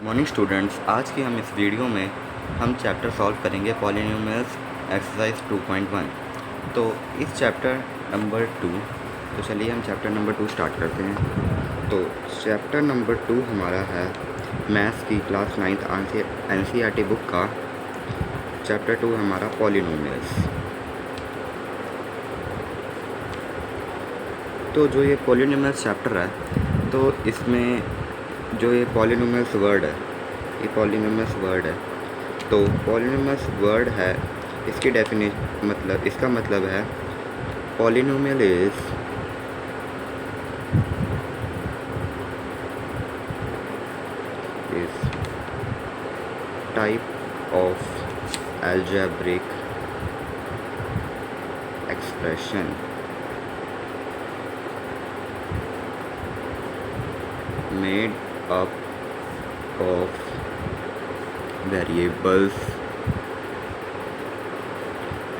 Morning students, आज की हम इस वीडियो में हम चैप्टर सॉल्व करेंगे पॉलिनोमियल्स एक्सरसाइज 2.1। तो इस चैप्टर नंबर 2, तो चलिए हम चैप्टर नंबर 2 स्टार्ट करते हैं। तो चैप्टर नंबर 2 हमारा है मैथ्स की क्लास 9th NCERT बुक का चैप्टर 2 हमारा पॉलिनोमियल्स। तो जो ये पॉलिनोमियल्स चैप्टर है, तो इसमें जो ये पॉलिनोमियल्स वर्ड है, ये पॉलिनोमियल्स वर्ड है। तो पॉलिनोमियल्स वर्ड है, इसकी डेफिनेशन इसका मतलब है polynomial is type of algebraic expression made up of variables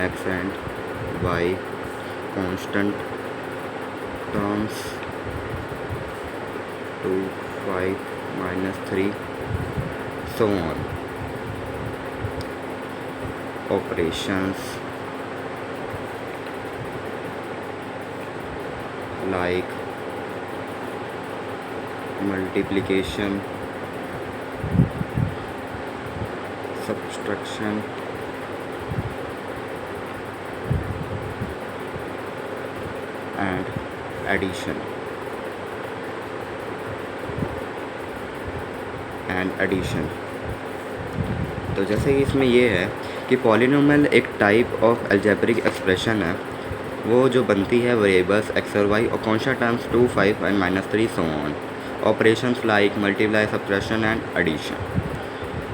x and y, constant terms 2, 5, -3, so on. Operations like multiplication, subtraction, and addition तो जैसे कि इसमें ये है कि पॉलिनोमियल एक टाइप ऑफ अलजेब्रिक एक्सप्रेशन है, वो जो बनती है वेरिएबल्स एक्स और वाई और constant terms 2, 5 and -3 so on. Operations like multiply, subtraction and addition.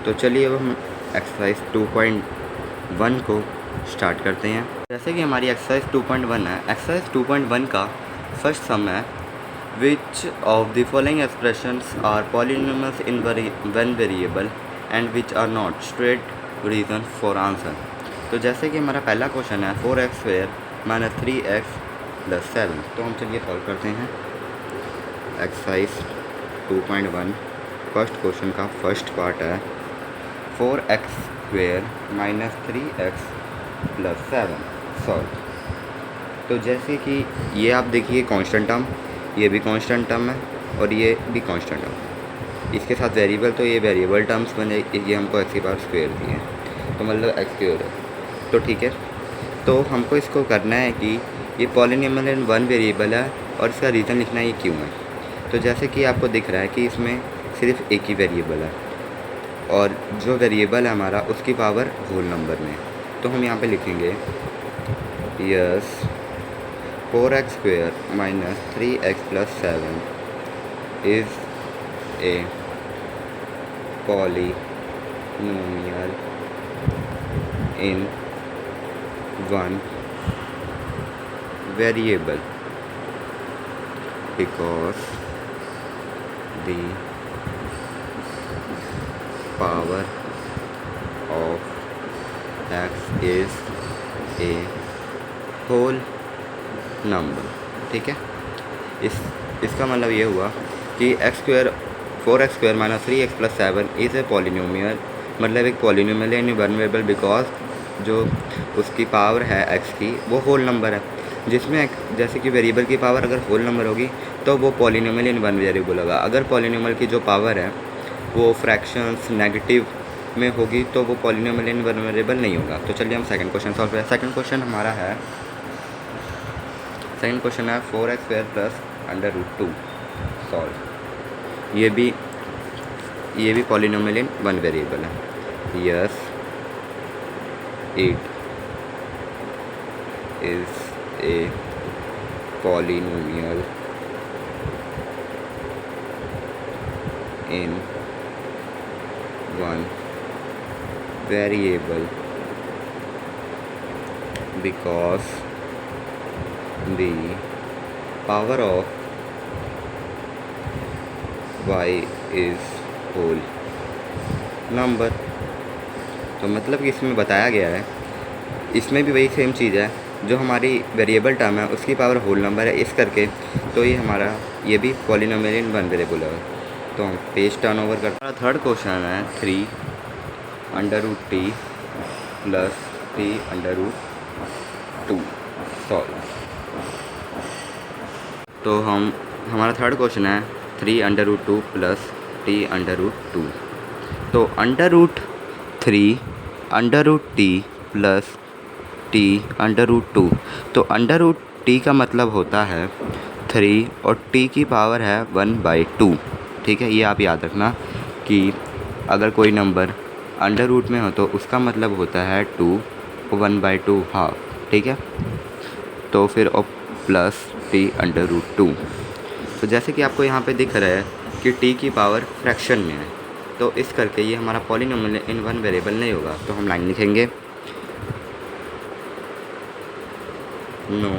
तो चलिए अब हम एक्सरसाइज 2.1 को स्टार्ट करते हैं। जैसे कि हमारी एक्सरसाइज 2.1 है, एक्सरसाइज 2.1 का फर्स्ट सम है which of the following expressions are polynomials in one variable and which are not. Straight reason for answer. तो जैसे कि हमारा पहला क्वेश्चन है 4x² - 3x + 7। तो हम चलिए सॉल्व करते हैं एक्सरसाइज 2.1। फर्स्ट क्वेश्चन का फर्स्ट पार्ट है 4x² - 3x + 7 सॉल्व। तो जैसे कि ये आप देखिए कांस्टेंट टर्म, ये भी कांस्टेंट टर्म है और ये भी कांस्टेंट टर्म, इसके साथ वेरिएबल, तो ये वेरिएबल टर्म्स बने, ये हमको x² दिए हैं, तो मतलब x² है। तो ठीक है, तो हमको इसको करना है कि ये पॉलिनोमियल इन वन वेरिएबल है और इसका रीज़न लिखना है ये क्यों है। तो जैसे कि आपको दिख रहा है कि इसमें सिर्फ एक ही वेरिएबल है और जो वेरिएबल है हमारा उसकी पावर होल नंबर में। तो हम यहाँ पे लिखेंगे yes 4x² - 3x + 7 is a polynomial in one variable because the power of x is a whole number। ठीक है, इसका मतलब ये हुआ कि 4x² - 3x + 7 is a polynomial, मतलब एक पॉलिनोमियल है इन वन वेरिएबल बिकॉज जो उसकी पावर है x की वो होल नंबर है, जिसमें जैसे कि वेरिएबल की पावर अगर होल नंबर होगी तो वो पॉलिनोमियल इन वन वेरिएबल होगा। अगर पॉलिनोमियल की जो पावर है वो फ्रैक्शंस नेगेटिव में होगी तो वो पॉलिनोमियल इन वन वेरिएबल नहीं होगा। तो चलिए हम सेकंड क्वेश्चन सॉल्व करें। सेकंड क्वेश्चन हमारा है 4x² + √2 सॉल्व। ये भी पॉलिनोमियल इन वन वेरिएबल है। Yes it is a polynomial in one variable because the power of y is whole number। तो मतलब कि इसमें बताया गया है, इसमें भी वही सेम चीज़ है, जो हमारी वेरिएबल टर्म है उसकी पावर होल नंबर है, इस करके तो ये भी पॉलिनोमियल इन वन वेरिएबल है। तो हम पेज टर्न ओवर करते हैं। थर्ड क्वेश्चन है 3 under root t plus t under root 2 solve. तो हमारा थर्ड क्वेश्चन है 3 under root 2 plus t under root 2। तो under root 3 under root t plus t under root 2। तो अंडर रूट टी का मतलब होता है 3 और टी की पावर है 1/2। ठीक है, ये आप याद रखना कि अगर कोई नंबर अंडर रूट में हो तो उसका मतलब होता है 2 1/2 हाफ। ठीक है, तो फिर और प्लस टी अंडर रूट 2। तो जैसे कि आपको यहाँ पे दिख रहा है कि टी की पावर फ्रैक्शन में है, तो इस करके ये हमारा पॉलिनोमियल इन वन वेरिएबल नहीं होगा। तो हम लाइन लिखेंगे, no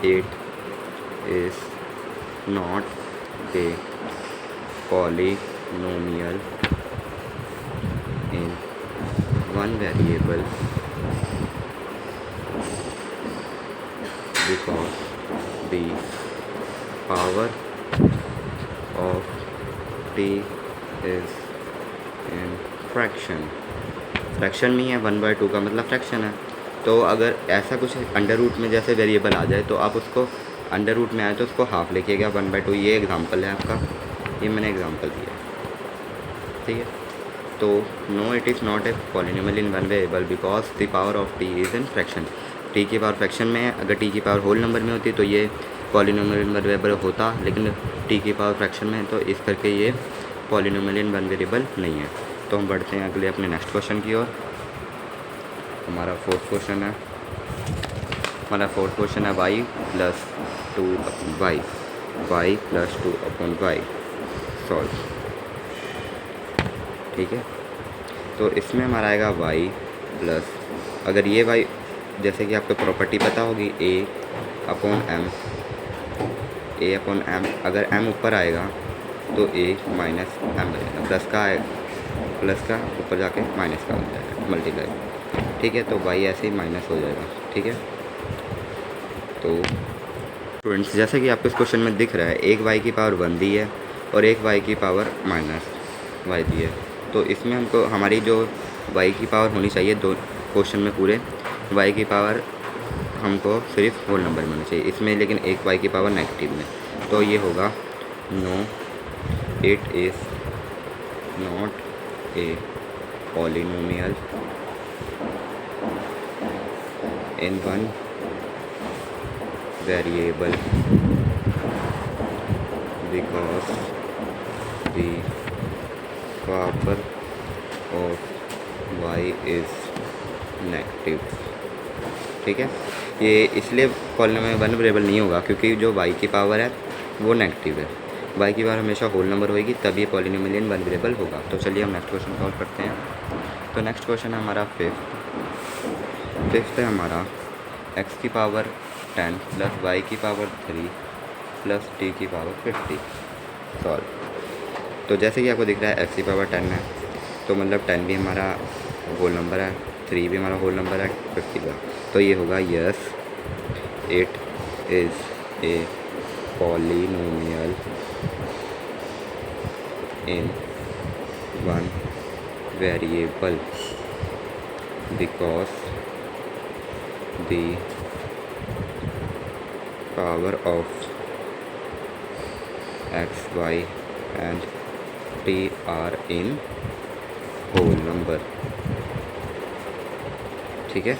it is not a polynomial in one variable because the power of t is in fraction। Fraction में है 1/2 का मतलब फ्रैक्शन है। तो अगर ऐसा कुछ अंडर रूट में जैसे वेरिएबल आ जाए तो आप उसको अंडर रूट में आए तो उसको हाफ लिखिएगा 1/2। ये एग्जांपल है आपका, ये मैंने एग्जांपल दिया। ठीक है, तो no it is not a polynomial in one variable because the power of t is in fraction. T की पावर फ्रैक्शन में है, अगर टी की पावर होल नंबर में होती तो ये पॉलिनोमियल इन वन वेरिएबल होता, लेकिन टी की पावर फ्रैक्शन में है तो इस करके ये पॉलिनोमियल इन वन वेरिएबल नहीं है। तो हम बढ़ते हैं अगले अपने नेक्स्ट क्वेश्चन की ओर। हमारा फोर्थ क्वेश्चन है y plus 2/y, y plus 2/y solve. ठीक है, तो इसमें हमारा आएगा y प्लस, अगर ये y जैसे कि आपको प्रॉपर्टी पता होगी a/m, अगर m ऊपर आएगा तो a माइनस m बनेगा, प्लस का ऊपर जाके माइनस का हो जाएगा मल्टीप्लाई। ठीक है, तो y ऐसे ही माइनस हो जाएगा। ठीक है, तो स्टूडेंट्स जैसे कि आपको इस क्वेश्चन में दिख रहा है एक y की पावर 1 दी है और एक y की पावर माइनस y दी है। तो इसमें हमको हमारी जो y की पावर होनी चाहिए दो क्वेश्चन में पूरे y की पावर हमको सिर्फ होल नंबर में होनी चाहिए इसमें, लेकिन एक y की पावर नेगेटिव में। तो ये होगा no it is not a polynomial in one variable because the power of y is negative. ठीक है, ये इसलिए पॉलिनोमियल वन वेरिएबल नहीं होगा क्योंकि जो y की पावर है वो नेगेटिव है। y की पावर हमेशा होल नंबर होगी तब ये पॉलिनोमियल इन वन वेरिएबल होगा। तो चलिए हम नेक्स्ट क्वेश्चन सॉल्व करते हैं। तो नेक्स्ट क्वेश्चन है हमारा फिफ्थ है हमारा x की पावर 10 प्लस y की पावर 3 प्लस t की पावर 50 सॉल्व। तो जैसे कि आपको दिख रहा है x की पावर 10 है, तो मतलब 10 भी हमारा होल नंबर है, 3 भी हमारा होल नंबर है 50 का। तो ये होगा yes it is a polynomial in one variable because the power of x, y and t are in whole number. ठीक है,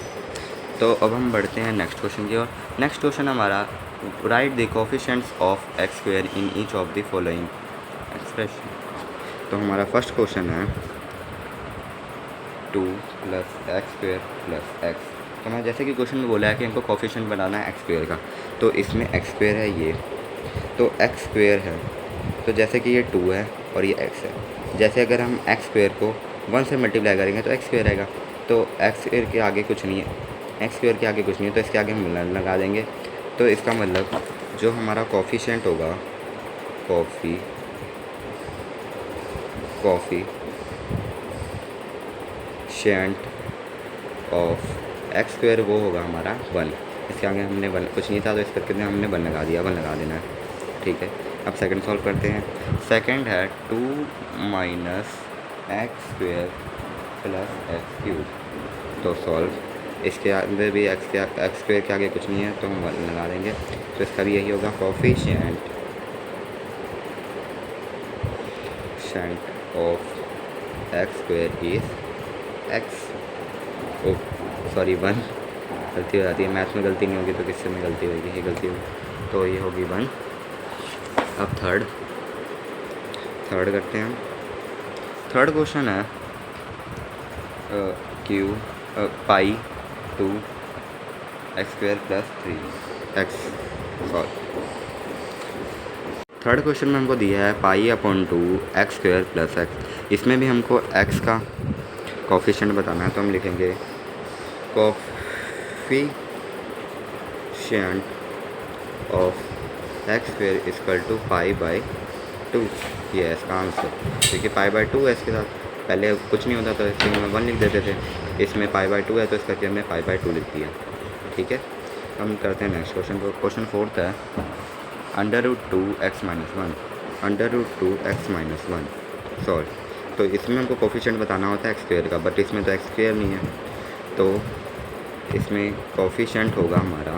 तो अब हम बढ़ते हैं नेक्स्ट क्वेश्चन की ओर। नेक्स्ट क्वेश्चन हमारा right the coefficients of x square in each of the following expression. तो हमारा फर्स्ट क्वेश्चन है 2 plus x square plus x. तो मैं जैसे कि क्वेश्चन में बोला है कि हमको कोफिशिएंट बनाना है एक्स स्क्वायर का, तो इसमें एक्स स्क्वायर है ये, तो एक्स स्क्वायर है, तो जैसे कि ये 2 है और ये x है। जैसे अगर हम एक्स स्क्वायर को 1 से मल्टीप्लाई करेंगे तो एक्स स्क्वायर आएगा, तो एक्स स्क्वायर के आगे कुछ नहीं है, एक्स स्क्वायर के आगे कुछ नहीं है, तो इसके आगे हम लगा देंगे। तो इसका मतलब जो हमारा कोफिशिएंट होगा कोफिशिएंट ऑफ एक्स स्क्वायर वो होगा हमारा 1। इसके आगे हमने 1 कुछ नहीं था तो इस करके हमने 1 लगा दिया, 1 लगा देना है। ठीक है, अब सेकंड सॉल्व करते हैं। सेकंड है 2 minus x square plus x cube. तो सॉल्व, इसके अंदर भी एक्स स्क्वेयर के आगे कुछ नहीं है तो हम 1 लगा देंगे, तो इसका भी यही होगा coefficient of x square is x, oh sorry 1, गलती हो जाती है, मैथ्स में गलती नहीं होगी तो किससे में गलती होगी, ये गलती होगी, तो ये होगी 1। अब थर्ड करते हैं हम। थर्ड क्वेश्चन है क्यू पाई 2 x square plus 3 x, sorry third question में हमको दिया है pi upon 2 x square plus x. इसमें भी हमको एक्स का कोफिशिएंट बताना है, तो हम लिखेंगे coefficient of x square equal to pi by 2। ये है इसका आंसर, क्योंकि पाई बाई 2 है इसके साथ, पहले कुछ नहीं होता तो इसके में 1 लिख देते थे, इसमें पाई बाई 2 है तो इसका करके हमने पाई बाई 2 लिख दिया। ठीक है, हम करते हैं नेक्स्ट क्वेश्चन को। क्वेश्चन फोर्थ है √2x - 1 √2x - 1 सॉल्व। तो इसमें हमको कोफिशिएंट बताना होता है एक्स स्क्वेयर का, बट इसमें तो एक्स स्क्वेयर नहीं है, तो इसमें कोफिशिएंट होगा हमारा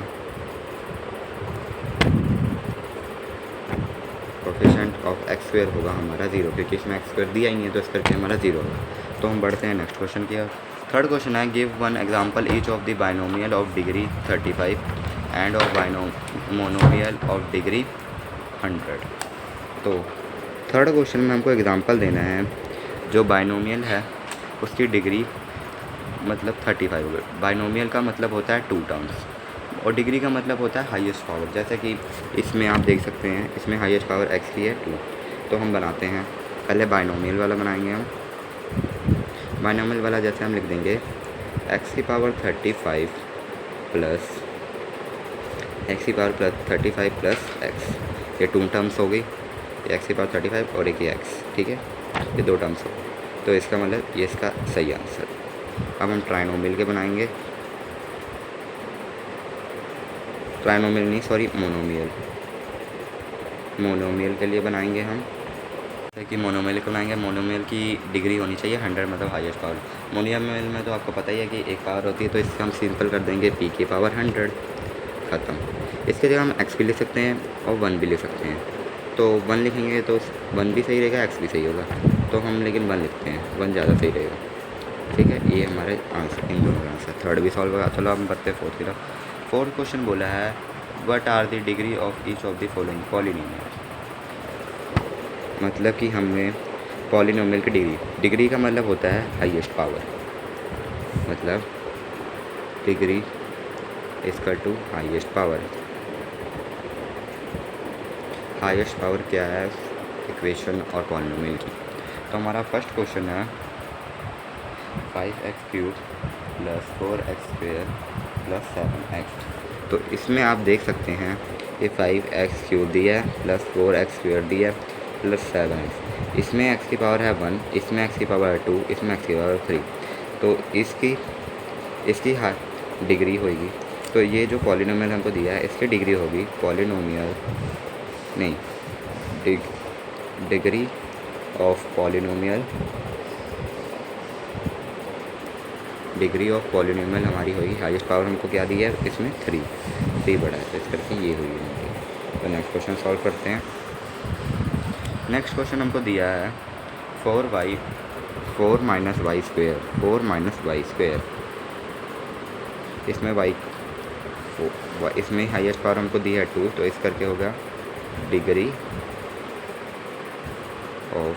कोफिशिएंट ऑफ एक्स स्क्वेयर होगा हमारा 0, क्योंकि इसमें एक्स स्क्वेयर दिया ही नहीं है तो इस करके हमारा 0 होगा। तो हम बढ़ते हैं नेक्स्ट क्वेश्चन की ओर। थर्ड क्वेश्चन है give 1 example each of the binomial of degree 35 end of monomial of degree 100। तो थर्ड क्वेश्चन में हमको एग्जांपल देना है जो बाइनोमियल है उसकी डिग्री मतलब 35 होगी। बाइनोमियल का मतलब होता है 2 टर्म्स और डिग्री का मतलब होता है हाईएस्ट पावर। जैसे कि इसमें आप देख सकते हैं, इसमें हाईएस्ट पावर x की है 2। तो हम बनाते हैं, पहले बाइनोमियल वाला बनाएंगे हम। बाइनोमियल वाला जैसे हम लिख देंगे x की पावर 35 प्लस x की पावर प्लस 35 प्लस x, ये 2 टर्म्स हो गई, x की पावर 35 और एक ये x, ठीक है, ये 2 टर्म्स हो। तो इसका मतलब ये इसका सही आंसर। अब हम ट्राइनोमियल के बनाएंगे, ट्राइनोमियल नहीं सॉरी मोनोमियल के लिए बनाएंगे हम। जैसे कि मोनोमियल को बनाएंगे, मोनोमियल की डिग्री होनी चाहिए 100, मतलब हाईएस्ट पावर। मोनोमियल में तो आपको पता ही है कि एक पावर होती है, तो इससे हम सिंपल कर देंगे p की पावर 100, ख़त्म। इसके जगह हम x भी लिख सकते हैं और 1 भी लिख सकते हैं। तो 1 लिखेंगे तो 1 भी सही रहेगा, x भी सही होगा, तो हम लेकिन 1 लिखते हैं, 1 ज़्यादा सही रहेगा। ठीक है, ये हमारे आंसर, इन दोनों का आंसर। थर्ड भी सॉल्व होगा। चलो हम बढ़ते हैं फोर्थ की तरफ। फोर्थ क्वेश्चन बोला है what are the degree of each of the following polynomial. मतलब कि हमें पॉलिनोमियल की डिग्री का मतलब होता है हाईएस्ट पावर, मतलब डिग्री इसका to highest power. Highest power क्या है इक्वेशन और पॉलिनोमियल की। तो हमारा फर्स्ट क्वेश्चन है 5x³ plus 4x² plus 7x। तो इसमें आप देख सकते हैं ये 5x³ दिया है प्लस 4x² दिया है प्लस 7x। इसमें x की पावर है 1, इसमें x की पावर है 2, इसमें x की पावर 3। तो इसकी डिग्री होगी। तो ये जो पॉलिनोमियल हमको दिया है इसकी डिग्री होगी पॉलिनोमियल नहीं degree of polynomial, degree of polynomial हमारी होगी, हाईएस्ट पावर हमको क्या दी है इसमें 3 बड़ा है, तो इस करके ये हुई है। तो नेक्स्ट क्वेश्चन सॉल्व करते हैं। नेक्स्ट क्वेश्चन हमको दिया है 4 माइनस वाई स्क्वेयर। इसमें हाईएस्ट पावर हमको दी है 2, तो इस करके होगा डिग्री ऑफ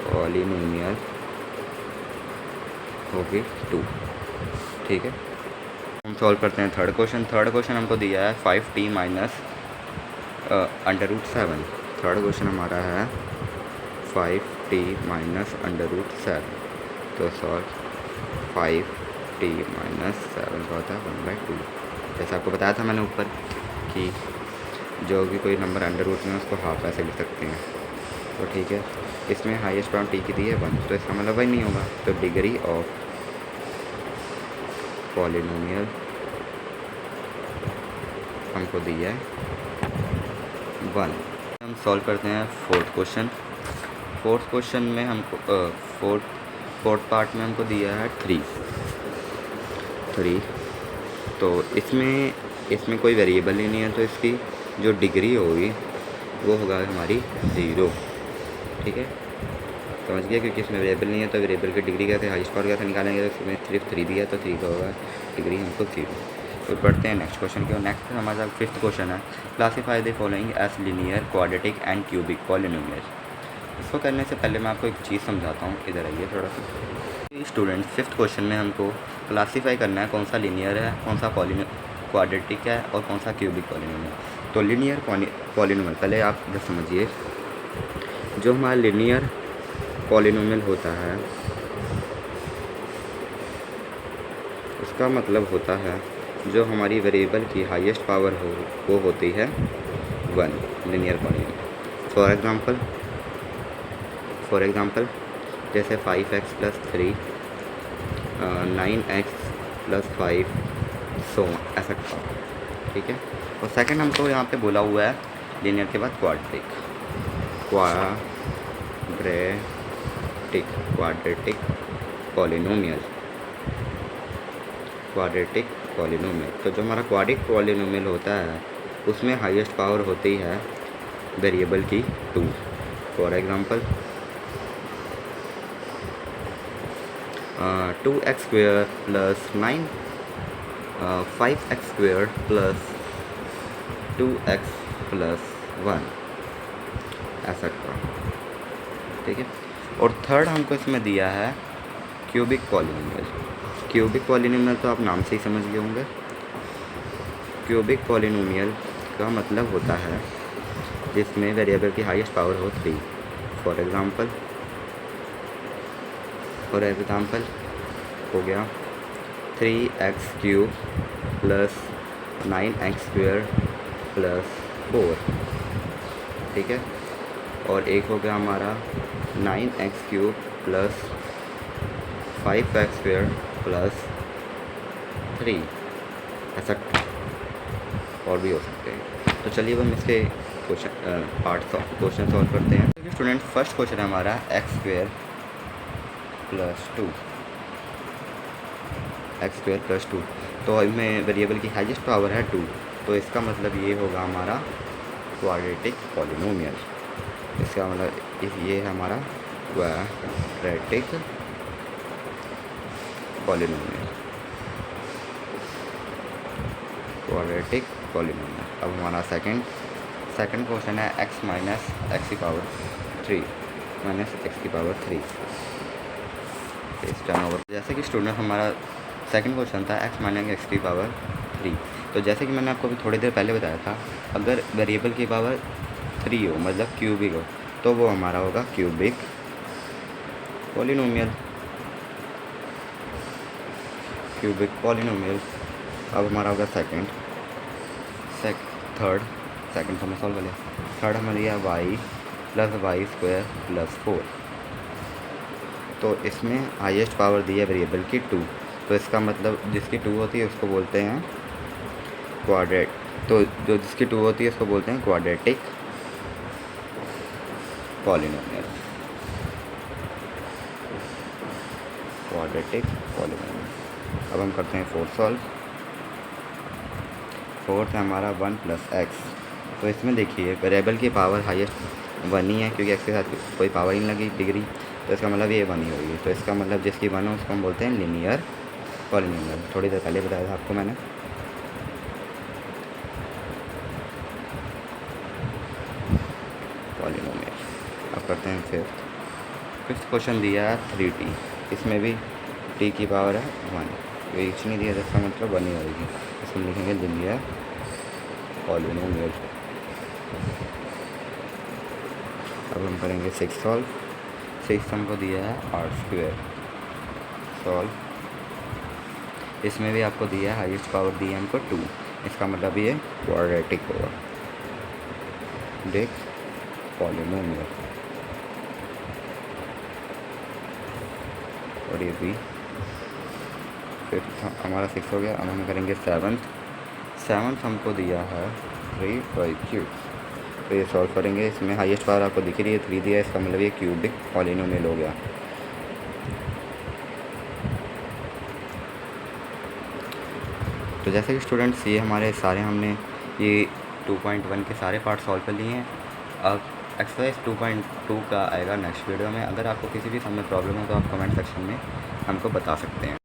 पॉलिनोमियल होगी 2। ठीक है, हम सॉल्व करते हैं थर्ड क्वेश्चन हमको दिया है 5t माइनस √7। थर्ड क्वेश्चन हमारा है 5t माइनस √7। तो सॉल्व 5t माइनस 7 का होता है 1/2। जैसे आपको बताया था मैंने ऊपर कि जो भी कोई नंबर अंडर रूट में उसको हाफ ऐसे लिख सकते हैं। तो ठीक है, इसमें हाईएस्ट पावर t की दी है 1, तो इसका मतलब वही नहीं होगा। तो डिग्री ऑफ पॉलिनोमियल हमको दिया है 1। हम सॉल्व करते हैं फोर्थ क्वेश्चन में हमको फोर्थ पार्ट में हमको दिया है 3। तो इसमें कोई वेरिएबल ही नहीं है, तो इसकी जो डिग्री होगी वो होगा हमारी 0। ठीक है, समझ गया, क्योंकि इसमें वेरिएबल नहीं है तो वेरिएबल की डिग्री कैसे, हाईएस्ट पावर कैसे निकालेंगे, तो इसमें सिर्फ 3 दिया, तो 3 का होगा डिग्री हमको 0। तो पढ़ते हैं नेक्स्ट क्वेश्चन की। नेक्स्ट हमारा 5th क्वेश्चन है, classify the following as linear, quadratic and cubic polynomial. इसको करने से पहले मैं आपको एक चीज़ समझाता हूँ, इधर आइए थोड़ा सा। स्टूडेंट 5th क्वेश्चन में हमको क्लासीफाई करना है कौन सा लीनियर है, कौन सा क्वाड्रेटिक है और कौन सा क्यूबिक पॉलिनोमियल। तो लीनियर पॉलिनोमियल पहले आप जब समझिए, जो हमारा लीनियर पॉलिनोमियल होता है उसका मतलब होता है जो हमारी वेरिएबल की हाईएस्ट पावर हो वो होती है 1, लीनियर पॉलिनोमियल। फॉर एग्ज़ाम्पल जैसे 5x + 3, 9x + 5, सो ऐसा। ठीक है, और सेकंड हमको यहाँ पे बोला हुआ है लीनियर के बाद क्वाड्रेटिक पॉलिनोमियल। तो जो हमारा क्वाड्रेटिक पॉलिनोमियल होता है उसमें हाईएस्ट पावर होती है वेरिएबल की 2। For example 2x² + 9, 5x² + 2x + 1, ऐसा। ठीक है, और थर्ड हमको इसमें दिया है क्यूबिक पॉलिनोमियल। तो आप नाम से ही समझ गए होंगे। क्यूबिक पॉलिनोमियल का मतलब होता है जिसमें वेरिएबल की हाईएस्ट पावर हो 3। फॉर एग्ज़ाम्पल हो गया 3x³ + 9x² + 4। ठीक है, और एक हो गया हमारा 9x³ + 5x² + 3, ऐसा और भी हो सकते हैं। तो चलिए हम इसके क्वेश्चन सॉल्व करते हैं। तो स्टूडेंट फर्स्ट क्वेश्चन है हमारा x² + 2। तो इनमें वेरिएबल की हाईएस्ट पावर है 2, तो इसका मतलब ये होगा हमारा क्वाड्रेटिक पॉलिनोमियल। इसका मतलब ये है हमारा क्वाड्रेटिक पॉलिनोमियल। अब हमारा सेकंड क्वेश्चन है x - x की पावर 3 इस टर्न ओवर। जैसे कि स्टूडेंट हमारा सेकंड क्वेश्चन था x - x की पावर 3। तो जैसे कि मैंने आपको अभी थोड़ी देर पहले बताया था, अगर वेरिएबल की पावर 3 हो मतलब क्यूबिक हो, तो वो हमारा होगा क्यूबिक पॉलिनोमियल। अब हमारा होगा सेकंड हमने सॉल्व कर लिया। थर्ड हमें दिया y + y² + 4। तो इसमें हाईएस्ट पावर दी है वेरिएबल की 2, तो इसका मतलब जिसकी 2 होती है उसको बोलते हैं तो जो जिसकी 2 होती है उसको बोलते हैं क्वाड्रेटिक पॉलिनोमियल। अब हम करते हैं फोर्थ सॉल्व। फोर्थ है हमारा 1 + x। तो इसमें देखिए वेरिएबल की पावर हाईएस्ट 1 ही है, क्योंकि x के साथ कोई पावर ही नहीं लगी डिग्री, तो इसका मतलब ये 1 ही होगी। तो इसका मतलब जिसकी 1 हो उसको हम बोलते हैं लीनियर पॉलिनोमियल। थोड़ी देर पहले बताया था आपको मैंने। पॉलिनोमियल। अब करते हैं फिफ्थ क्वेश्चन दिया है 3t। इसमें भी t की पावर है 1, कुछ नहीं दिया, जिसका मतलब 1 ही होगी। इसमें लिखेंगे लीनियर पॉलिनोमियल। अब हम करेंगे 6 सॉल्व। 6 हमको दिया है r² सॉल्व। इसमें भी आपको दिया है हाईएस्ट पावर दी है हमको 2, इसका मतलब ये क्वाड्रेटिक होगा, डिक पॉलिनोमियल। और ये भी फिफ्थ हमारा 6 हो गया। अब हम करेंगे सेवन्थ हमको दिया है 3/3। तो ये सॉल्व करेंगे। इसमें हाईएस्ट पावर आपको दिख रही है 3 दिया है, इसका मतलब ये क्यूबिक पॉलिनोमियल हो गया। तो जैसे कि स्टूडेंट्स ये हमारे सारे हमने ये 2.1 के सारे पार्ट सॉल्व कर लिए हैं। अब एक्सरसाइज 2.2 का आएगा नेक्स्ट वीडियो में। अगर आपको किसी भी समय प्रॉब्लम हो तो आप कमेंट सेक्शन में हमको बता सकते हैं।